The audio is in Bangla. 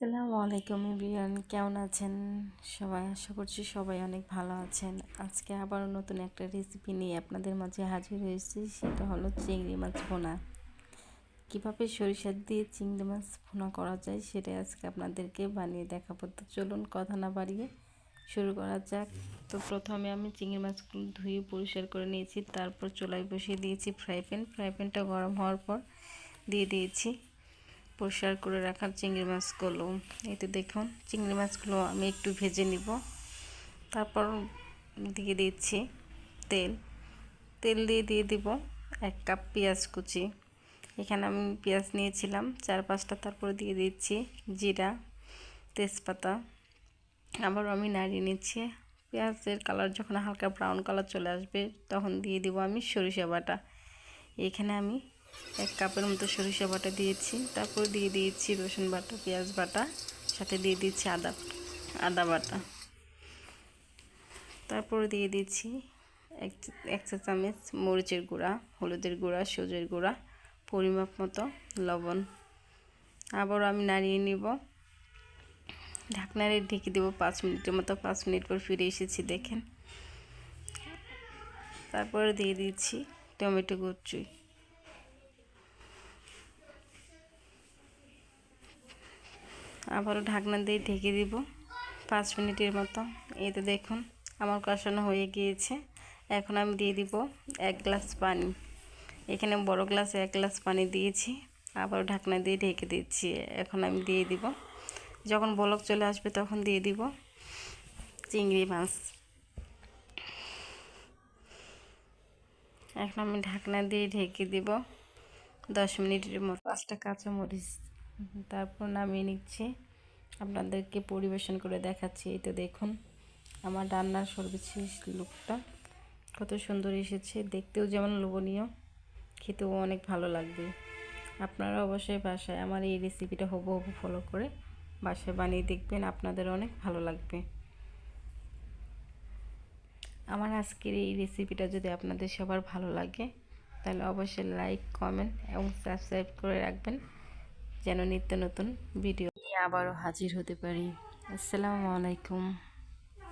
আসসালামু আলাইকুম এভরিওয়ান, কেমন আছেন সবাই? আশা করছি সবাই অনেক ভালো আছেন। আজকে আবারও নতুন একটা রেসিপি নিয়ে আপনাদের মাঝে হাজির হয়েছি। সেটা হলো চিংড়ি মাছ ভুনা। কীভাবে সরিষা দিয়ে চিংড়ি মাছ ভুনা করা যায় সেটাই আজকে আপনাদেরকে বানিয়ে দেখাবো। তো চলুন কথা না বাড়িয়ে শুরু করা যাক। তো প্রথমে আমি চিংড়ি মাছগুলো ধুয়ে পরিষ্কার করে নিয়েছি। তারপর চুলায় বসিয়ে দিয়েছি ফ্রাই প্যানটা গরম হওয়ার পর দিয়ে দিয়েছি পরিষ্কার করে রাখার চিংড়ি মাছগুলো। এই তো দেখুন, চিংড়ি মাছগুলো আমি একটু ভেজে নিব। তারপর দিয়ে দিচ্ছি তেল দিয়ে দিব 1 কাপ পেঁয়াজ কুচি। এখানে আমি পেঁয়াজ নিয়েছিলাম 4-5টা। তারপর দিয়ে দিচ্ছি জিরা, তেজপাতা। আবার আমি নাড়িয়ে নিচ্ছি। পেঁয়াজের কালার যখন হালকা ব্রাউন কালার চলে আসবে তখন দিয়ে দিব আমি সরিষা বাটা। এখানে আমি 1 কাপের মতো সরিষা বাটা দিয়েছি। তারপর দিয়ে দিয়েছি রসুন বাটা, পেঁয়াজ বাটা, সাথে দিয়ে দিচ্ছি আদা বাটা। তারপর দিয়ে দিচ্ছি এক চা চামচ মরিচের গুঁড়া, হলুদের গুঁড়া, সজের গুঁড়া, পরিমাপ মতো লবণ। আবার আমি নাড়িয়ে নিব। ঢাকনারে ঢেকে দেবো 5 মিনিটের মতো। 5 মিনিট পর ফিরে এসেছি, দেখেন। তারপরে দিয়ে দিচ্ছি টমেটো কুচি। আবারও ঢাকনা দিয়ে ঢেকে দিব 5 মিনিটের মতো। এই তো দেখুন আমার কষানো হয়ে গিয়েছে। এখন আমি দিয়ে দিব 1 গ্লাস পানি। এখানে বড় গ্লাসে 1 গ্লাস পানি দিয়েছি। আবারও ঢাকনা দিয়ে ঢেকে দিচ্ছি। এখন আমি দিয়ে দিব, যখন বলক চলে আসবে তখন দিয়ে দিব চিংড়ি মাছ। এখন আমি ঢাকনা দিয়ে ঢেকে দিব 10 মিনিটের মতো। 5টা কাঁচামরিচ। তারপর নামিয়ে নিচ্ছি, আপনাদেরকে পরিবেশন করে দেখাচ্ছি। এই তো দেখুন আমার রান্নার সর্বশেষ লুকটা কত সুন্দর এসেছে। দেখতেও যেমন লোভনীয়, খেতেও অনেক ভালো লাগবে। আপনারা অবশ্যই বাসায় আমার এই রেসিপিটা হুবহু ফলো করে বাসায় বানিয়ে দেখবেন, আপনাদের অনেক ভালো লাগবে। আমার আজকের এই রেসিপিটা যদি আপনাদের সবার ভালো লাগে তাহলে অবশ্যই লাইক, কমেন্ট এবং সাবস্ক্রাইব করে রাখবেন, যেন নিত্য নতুন ভিডিও নিয়ে আবারও হাজির হতে পারি। আসসালামু আলাইকুম।